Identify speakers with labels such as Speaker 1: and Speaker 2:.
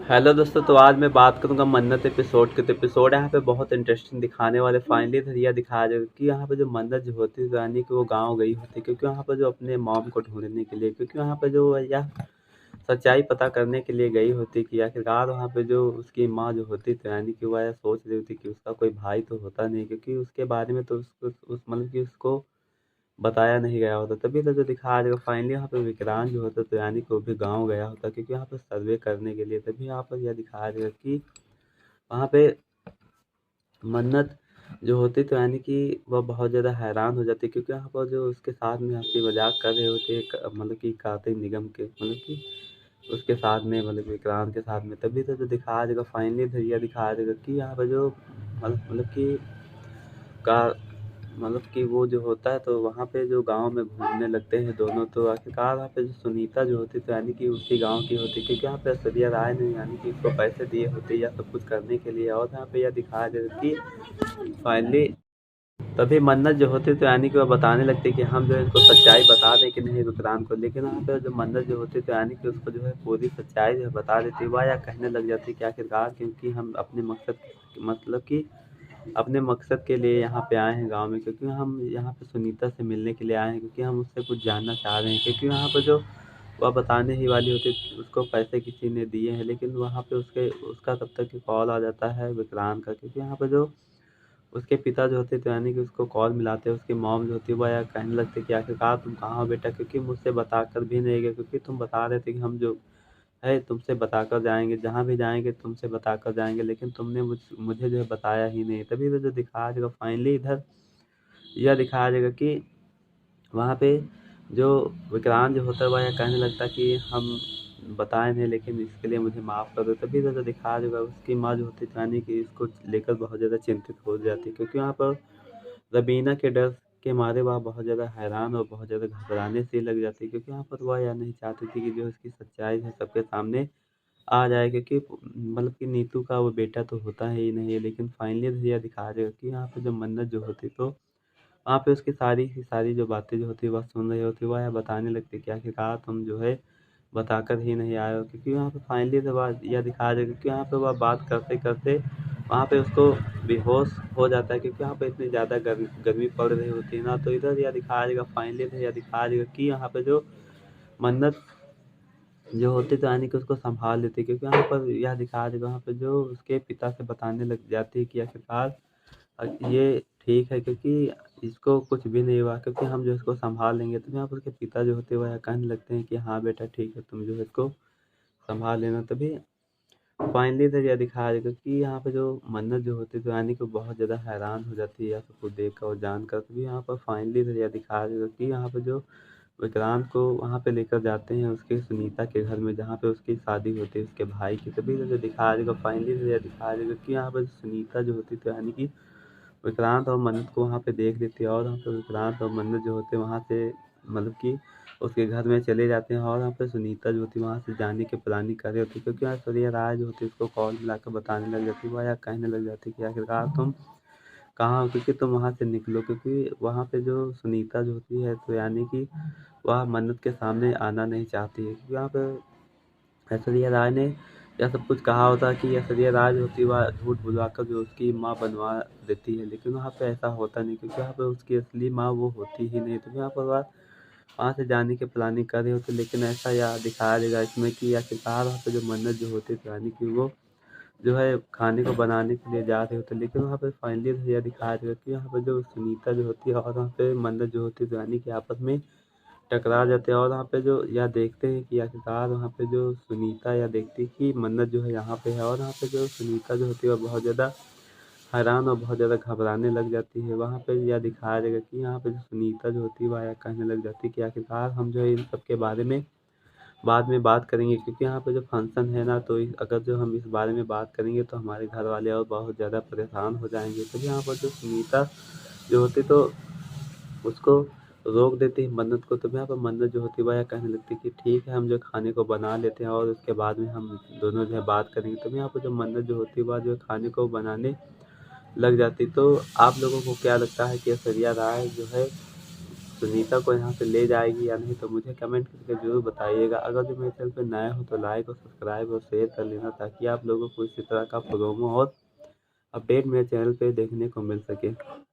Speaker 1: Hello दोस्तों, तो आज मैं बात करूंगा मन्नत एपिसोड के। तो एपिसोड यहाँ पे बहुत इंटरेस्टिंग दिखाने वाले। फाइनली धरिया दिखाया जाएगा कि यहाँ पे जो मन्नत जो होती है यानी कि वो गांव गई होती है, क्योंकि वहाँ पर जो अपने मॉम को ढूंढने के लिए, क्योंकि वहाँ पे जो यह सच्चाई पता करने के लिए गई होती कि आखिरकार वहाँ पे जो उसकी माँ जो होती थी यानी कि वह सोच रही होती कि उसका कोई भाई तो होता नहीं, क्योंकि उसके बारे में तो उसको उस मतलब कि उसको बताया नहीं गया होता। तभी तो जो दिखाया जाएगा फाइनली यहाँ पे विक्रांत जो होता तो यानी कि वो भी गाँव गया होता, क्योंकि यहाँ पे सर्वे करने के लिए। तभी यहाँ पर यह दिखाया जाएगा कि वहाँ पे मन्नत जो होती तो यानी कि वह बहुत ज़्यादा हैरान हो जाती, क्योंकि यहाँ पर जो उसके साथ में हंसी मजाक कर रहे होते मतलब कि कार्तिक निगम के, मतलब कि उसके साथ में, मतलब विक्रांत के साथ में। तभी तो जो दिखाया जाएगा फाइनली धैर्य दिखाया जाएगा कि यहाँ पर जो मतलब कि का मतलब कि वो जो होता है तो वहाँ पे जो गाँव में घूमने लगते हैं दोनों। तो आखिरकार वहाँ पे जो सुनीता जो होती तो यानी कि उसी गाँव की होती, क्योंकि यहाँ पे ऐश्वर्या राय ने यानी कि उसको पैसे दिए होते या सब कुछ करने के लिए। और यहाँ पे यह दिखाया जाता कि फाइनली तभी मन्नत जो होती तो यानी कि वो बताने लगती कि हम जो है इसको सच्चाई बता दें कि नहीं विक्रांत को। लेकिन वहाँ पे जो मन्नत जो होती तो यानी कि उसको जो है पूरी सच्चाई जो है बता देती वह, या कहने लग जाती कि आखिरकार क्योंकि हम अपने मकसद मतलब कि अपने मकसद के लिए यहाँ पे आए हैं गाँव में, क्योंकि हम यहाँ पे सुनीता से मिलने के लिए आए हैं, क्योंकि हम उससे कुछ जानना चाह रहे हैं। क्योंकि वहाँ पर जो वह बताने ही वाली होती उसको पैसे किसी ने दिए हैं, लेकिन वहाँ पे उसका तब तक कॉल आ जाता है विक्रांत का। क्योंकि यहाँ पर जो उसके पिता जो होते तो यानी कि उसको कॉल मिलाते हैं, उसकी मॉम जो होती है वह या कहने लगती कि आखिरकार तुम कहाँ हो बेटा, क्योंकि मुझसे बताकर भी नहीं गए, क्योंकि तुम बता रहे थे कि हम जो है तुमसे बताकर जाएंगे, जहाँ भी जाएंगे तुमसे बताकर जाएंगे, लेकिन तुमने मुझे जो है बताया ही नहीं। तभी तो जो दिखाया जाएगा फाइनली इधर यह दिखाया जाएगा कि वहाँ पे जो विक्रांत जो होता है वह यह कहने लगता कि हम बताए नहीं, लेकिन इसके लिए मुझे माफ़ कर दो। तभी तो जो दिखाया जाएगा उसकी माँ जो होती है यानी कि इसको लेकर बहुत ज़्यादा चिंतित हो जाती है, क्योंकि वहाँ पर रबीना के डर के मारे वह बहुत ज़्यादा हैरान और बहुत ज़्यादा घबराने से लग जाती है, क्योंकि यहाँ पर वह यह नहीं चाहती थी कि जो इसकी सच्चाई है सबके सामने आ जाए। क्योंकि मतलब कि नीतू का वो बेटा तो होता है ही नहीं है। लेकिन फाइनली यह दिखाया जाएगा कि यहाँ पे जो मन्नत जो होती तो वहाँ पे उसकी सारी की सारी जो बातें जो होती है वह सुन रही होती, वह यह बताने लगती कि आखिरकार तुम जो है बताकर ही नहीं आए हो। क्योंकि वहाँ पे फाइनली तो बात यह दिखाया जाएगा कि यहाँ पे वह बात करते करते वहाँ पे उसको बेहोश हो जाता है, क्योंकि यहाँ पे इतनी ज़्यादा गर्मी पड़ रही होती है ना। तो इधर यह दिखाया जाएगा फाइनली तो यह दिखाया जाएगा कि यहाँ पे जो मन्नत जो होती तो यानी कि उसको संभाल लेती, क्योंकि यहाँ पर यह दिखाया जाएगा वहाँ पे जो उसके पिता से बताने लग जाती है कि आखिरकार ये ठीक है, क्योंकि इसको कुछ भी नहीं हुआ, क्योंकि हम जो इसको संभाल लेंगे। तो यहाँ पर उसके पिता जो होते हैं वह कहने लगते हैं कि हाँ बेटा ठीक है, तुम जो है इसको संभाल लेना। तभी फाइनली तो यह दिखाया जाएगा कि यहाँ पे जो मन्नत जो होती है तो यानी कि बहुत ज़्यादा हैरान हो जाती है यह सब कुछ देख कर और जान कर। तभी यहाँ पर फाइनली तो यह दिखाया जाएगा कि यहाँ पे जो विक्रांत को वहाँ पे लेकर जाते हैं उसकी सुनीता के घर में, जहाँ पे उसकी शादी होती है उसके भाई की। तभी तो जो दिखाया जाएगा फाइनली तो यह दिखाया जाएगा कि यहाँ पर सुनीता जो होती है तो यानी कि विक्रांत और मन्नत को वहाँ पे देख लेती है, और वहाँ पे विक्रांत और मन्नत जो होते हैं वहाँ से मतलब कि उसके घर में चले जाते हैं। और वहाँ पे सुनीता जो होती है वहाँ से जाने की प्लानिंग कर रही होती है, क्योंकि ऐश्वर्या राय जो होती है उसको कॉल मिलाकर बताने लग जाती है, वह या कहने लग जाती है कि आखिरकार तुम कहाँ हो, क्योंकि तुम वहाँ से निकलो। क्योंकि वहाँ पे जो सुनीता जो होती है तो यानी कि वह मन्नत के सामने आना नहीं चाहती है, क्योंकि यहाँ पे ऐश्वर्या राय ने यह सब कुछ कहा होता है कि ऐश्वर्या राय जो होती है वह झूठ बुलवाकर जो उसकी माँ बनवा देती है, लेकिन वहाँ पे ऐसा होता नहीं, क्योंकि वहाँ पे उसकी असली माँ वो होती ही नहीं। तो यहाँ पर वह वहाँ से जाने की प्लानिंग कर रही होती, लेकिन ऐसा यह दिखाया जाएगा इसमें कि आखिरकार वहाँ पे जो मन्नत जो होती है यानी कि वो जो है खाने को बनाने के लिए जा रहे होते, लेकिन वहाँ पे फाइनली यह दिखाया जाएगा कि यहाँ पे जो सुनीता जो होती है और वहाँ पे मन्नत जो होती है यानी कि आपस में टकरा जाते हैं। और वहाँ पे जो यह देखते हैं कि आखिरकार वहाँ पे जो सुनीता यह देखती है कि मन्नत जो है यहाँ पे है, और वहाँ पे जो सुनीता जो होती है वह बहुत ज़्यादा हैरान और बहुत ज़्यादा घबराने लग जाती है। वहाँ पे यह दिखाया जाएगा कि यहाँ पे जो सुनीता जो होती है वह यह कहने लग जाती है कि आखिरकार हम जो है इन सब के बारे में बाद में बात करेंगे, क्योंकि यहाँ पे जो फंक्शन है ना तो अगर जो हम इस बारे में बात करेंगे तो हमारे घर वाले और बहुत ज़्यादा परेशान हो जाएंगे। तो यहाँ पर जो सुनीता जो होती तो उसको रोक देती है मन्नत को। तो यहाँ पर मन्नत जो होती है वह कहने लगती है कि ठीक है हम जो खाने को बना लेते हैं और उसके बाद में हम दोनों जो है बात करेंगे। तो यहाँ पर जो मन्नत जो होती है वह जो है खाने को बनाने लग जाती। तो आप लोगों को क्या लगता है कि ऐश्वर्या राय जो है सुनीता को यहाँ से ले जाएगी या नहीं, तो मुझे कमेंट करके ज़रूर बताइएगा। अगर जो मेरे चैनल पर नए हो तो लाइक और सब्सक्राइब और शेयर कर लेना, ताकि आप लोगों को इसी तरह का प्रोमो और अपडेट मेरे चैनल पे देखने को मिल सके।